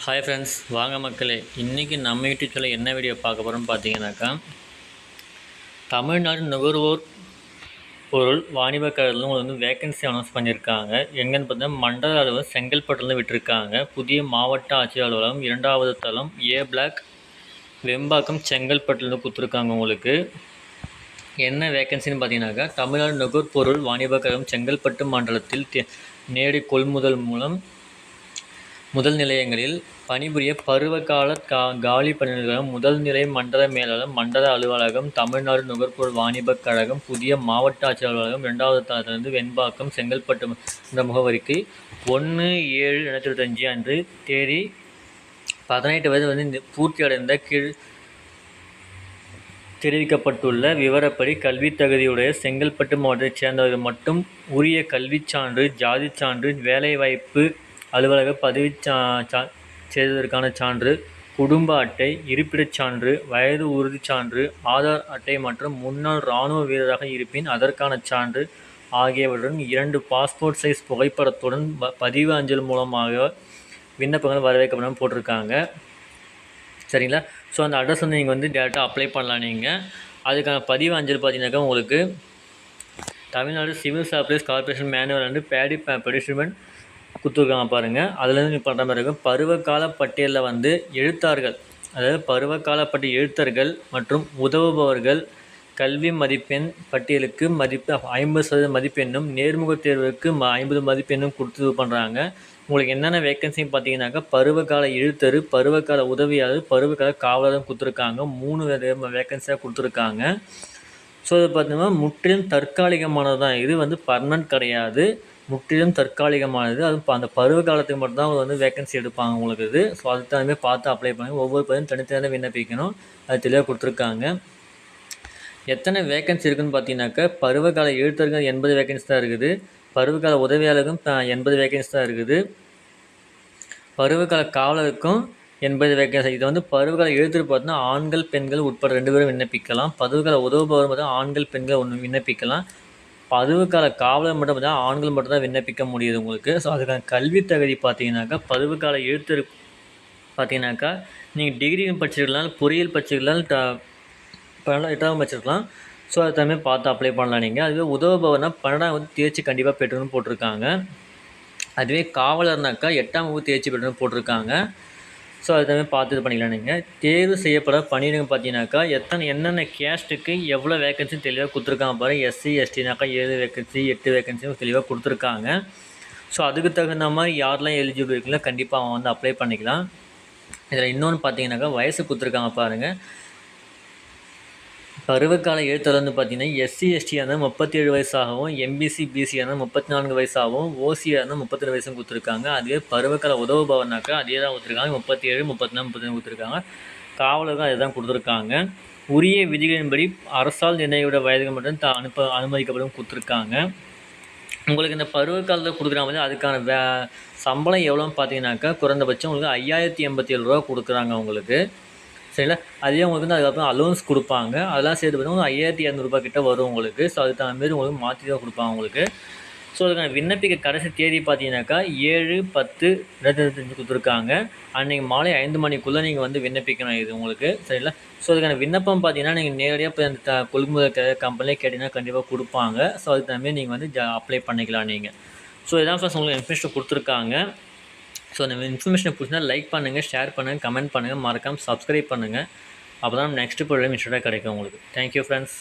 Hi friends, வாங்க மக்களே. இன்றைக்கி நம்ம யூடியூப் சேனல் என்ன வீடியோ பார்க்க போகிறோம்னு பார்த்தீங்கன்னாக்கா, தமிழ்நாடு நுகர்வோர் பொருள் வாணிப கழகத்தில் உங்களுக்கு வேகன்சி அனௌன்ஸ் பண்ணியிருக்காங்க. எங்கன்னு பார்த்தீங்கன்னா, மண்டல அலுவலகம் செங்கல்பட்டுலேருந்து விட்டுருக்காங்க. புதிய மாவட்ட ஆட்சியர் அலுவலகம் 2வது தளம் ஏ பிளாக் வெம்பாக்கம் செங்கல்பட்டுலேருந்து கொடுத்துருக்காங்க. உங்களுக்கு என்ன வேகன்சின்னு பார்த்தீங்கன்னாக்கா, தமிழ்நாடு நுகர்பொருள் வாணிப கழகம் செங்கல்பட்டு மண்டலத்தில் நேரடி கொள்முதல் மூலம் முதல் நிலையங்களில் பணிபுரிய பருவகால காலி பணியிடங்களும் முதல் நிலை மண்டல மேலாளர் மண்டல அலுவலகம் தமிழ்நாடு நுகர்பொருள் வாணிபக் கழகம் புதிய மாவட்ட ஆட்சியர் அலுவலகம் 2வது தளத்திலிருந்து வெண்பாக்கம் செங்கல்பட்டு இந்த முகவரிக்கு 1/7/2025 அன்று தேதி 18 வயது பூர்த்தியடைந்த கீழ் தெரிவிக்கப்பட்டுள்ள விவரப்படி கல்வித் தகுதியுடைய செங்கல்பட்டு மாவட்டத்தைச் சேர்ந்தவர்கள் மட்டும் உரிய கல்விச் சான்று, ஜாதி சான்று, வேலைவாய்ப்பு அலுவலக பதிவு செய்ததற்கான சான்று, குடும்ப அட்டை, இருப்பிடச் சான்று, வயது உறுதிச் சான்று, ஆதார் அட்டை மற்றும் முன்னாள் இராணுவ வீரராக இருப்பின் அதற்கான சான்று ஆகியவற்றுடன் 2 பாஸ்போர்ட் சைஸ் புகைப்படத்துடன் பதிவு அஞ்சல் மூலமாக விண்ணப்பங்கள் வரவேற்கப்படும் போட்டிருக்காங்க. சரிங்களா? ஸோ அந்த அட்ரஸ் நீங்கள் டேரெக்டாக அப்ளை பண்ணலாம். நீங்கள் அதுக்கான பதிவு அஞ்சல் பார்த்தீங்கன்னாக்கா, உங்களுக்கு Tamil Nadu civil supplies corporation manual and பேடி பெடிஷன்மெண்ட் கொடுத்துருக்காங்க பாருங்கள். அதுலேருந்து நீங்கள் பண்ணுற மாதிரி இருக்கும். பருவகால பட்டியலில் எழுத்தார்கள், அதாவது பருவகால பட்டியல் எழுத்தர்கள் மற்றும் உதவுபவர்கள் கல்வி மதிப்பெண் பட்டியலுக்கு 50% மதிப்பெண்ணும் நேர்முகத் தேர்வுக்கு 50 மதிப்பெண்ணும் கொடுத்து இது பண்ணுறாங்க. உங்களுக்கு என்னென்ன வேக்கன்சின்னு பார்த்தீங்கன்னாக்கா, பருவகால எழுத்தர், பருவகால உதவியாளர், பருவகால காவலரும் கொடுத்துருக்காங்க. 3 வேக்கன்சியாக கொடுத்துருக்காங்க. ஸோ இது பார்த்தீங்கன்னா முற்றிலும் தற்காலிகமானது தான். இது பர்மனன்ட் கிடையாது, முற்றிலும் தற்காலிகமானது. அதுவும் அந்த பருவ காலத்துக்கு மட்டும்தான் வேக்கன்சி எடுப்பாங்க உங்களுக்கு. இது ஸோ அதுக்கு தகுந்த பார்த்து அப்ளை பண்ணுங்கள். ஒவ்வொரு பையனும் தனித்தனியாக விண்ணப்பிக்கணும். அது தெளிவாக கொடுத்துருக்காங்க. எத்தனை வேக்கன்சி இருக்குதுன்னு பார்த்தீங்கன்னாக்கா, பருவகால எழுத்தர்கள் 80 வேக்கன்சி தான் இருக்குது. பருவகால உதவியாளருக்கும் 80 வேக்கன்சி தான் இருக்குது. பருவகால காவலருக்கும் 80 வேக்கன்சி. இது பருவகால எழுத்தர் பார்த்தீங்கன்னா ஆண்கள் பெண்கள் உட்பட 2 பேரும் விண்ணப்பிக்கலாம். பருவகால உதவுபவர் பார்த்தா ஆண்கள் பெண்கள் ஒன்று விண்ணப்பிக்கலாம். பருவகால காவலர் மட்டும் பார்த்தா ஆண்கள் மட்டும் தான் விண்ணப்பிக்க முடியுது உங்களுக்கு. ஸோ அதுக்கான கல்வி தகுதி பார்த்தீங்கன்னாக்கா, பருவகால எழுத்தர் பார்த்தீங்கன்னாக்கா, நீங்கள் டிகிரி படிச்சிருக்கலாம், பொறியியல் படிச்சிருக்கலாம், 8ஆம் படிச்சிருக்கலாம். ஸோ அது தகுந்த பார்த்து அப்ளை பண்ணலாம் நீங்கள். அதுவே உதவுபவர்னா 12ஆம் தேர்ச்சி கண்டிப்பாக பெற்றணும்னு போட்டிருக்காங்க. அதுவே காவலர்னாக்கா 8ஆம் வகுப்பு தேர்ச்சி பெற்றணும்னு போட்டிருக்காங்க. ஸோ அது தகுந்த பார்த்து இது பண்ணிக்கலாம். நீங்கள் தேர்வு செய்யப்பட பணியிடங்கள் பார்த்தீங்கன்னாக்கா, என்னென்ன கேஸ்ட்டுக்கு எவ்வளோ வேக்கன்சி தெளிவாக கொடுத்துருக்காங்க பாருங்கள். எஸ்சி எஸ்டினாக்கா 7 வேக்கன்சி 8 வேக்கன்சியும் தெளிவாக கொடுத்துருக்காங்க. ஸோ அதுக்கு தகுந்த மாதிரி யாரெல்லாம் எலிஜிபிள் இருக்குங்களோ கண்டிப்பாக அவன் அப்ளை பண்ணிக்கலாம். இதில் இன்னொன்று பார்த்தீங்கன்னாக்கா, வயசு கொடுத்துருக்காங்க பாருங்கள். பருவகால எழுத்தர் பார்த்தீங்கன்னா எஸ்சி எஸ்டியாக இருந்தால் 37 வயசாகவும், எம்பிசி பிசியாக இருந்தால் 34 வயசாகவும், ஓசியாக இருந்தால் 32 வயசும் கொடுத்துருக்காங்க. அதுவே பருவகால உதவுபவர்னாக்கா அதே தான் கொடுத்துருக்காங்க. 37, 34, 32 கொடுத்துருக்காங்க. காவலர்கள் அதே தான் கொடுத்துருக்காங்க. உரிய விதிகளின்படி அரசால் நிர்ணயிக்கப்பட்ட வயதுகள் மட்டும் அனுமதிக்கப்படும் கொடுத்துருக்காங்க. உங்களுக்கு இந்த பருவ காலத்தில் கொடுக்குறாங்க அதுக்கான சம்பளம் எவ்வளோன்னு பார்த்தீங்கன்னாக்கா, குறைந்தபட்சம் உங்களுக்கு 5087 ரூபா கொடுக்குறாங்க உங்களுக்கு. சரிங்களா? அதே உங்களுக்கு அதுக்கப்புறம் அலோன்ஸ் கொடுப்பாங்க. அதெல்லாம் சேர்த்து பார்த்தீங்கன்னா 5200 கிட்ட வரும் உங்களுக்கு. ஸோ அதுக்கு தகுந்த மாரி உங்களுக்கு மாற்றி தான் கொடுப்பாங்க உங்களுக்கு. ஸோ அதுக்கான விண்ணப்பிக்க கடைசி தேதி பார்த்தீங்கன்னாக்கா 7/10/2025 கொடுத்துருக்காங்க. அன்றைக்கி மாலை 5 மணிக்குள்ளே நீங்கள் விண்ணப்பிக்கணும் இது உங்களுக்கு. சரிங்களா? ஸோ அதுக்கான விண்ணப்பம் பார்த்தீங்கன்னா, நீங்கள் நேரடியாக போய் அந்த கொள்முதல் கம்பெனிலே கேட்டிங்கன்னா கண்டிப்பாக கொடுப்பாங்க. ஸோ அதுக்கு தகுந்த மாரி நீங்கள் அப்ளை பண்ணிக்கலாம் நீங்கள். ஸோ இதான் ஃபர்ஸ்ட் உங்களுக்கு இன்ஃபர்மேஷன் கொடுத்துருக்காங்க. ஸோ அந்த இன்ஃபர்மேஷனை பிடிச்சினா லைக் பண்ணுங்கள், ஷேர் பண்ணுங்கள், கமெண்ட் பண்ணுங்கள், மறக்காமல் சப்ஸ்கிரைப் பண்ணுங்கள். அப்போ தான் நெக்ஸ்ட்டு ப்ரோக்ராம் இன்ஸ்டன்ட்டாக கிடைக்கும் உங்களுக்கு. Thank you friends.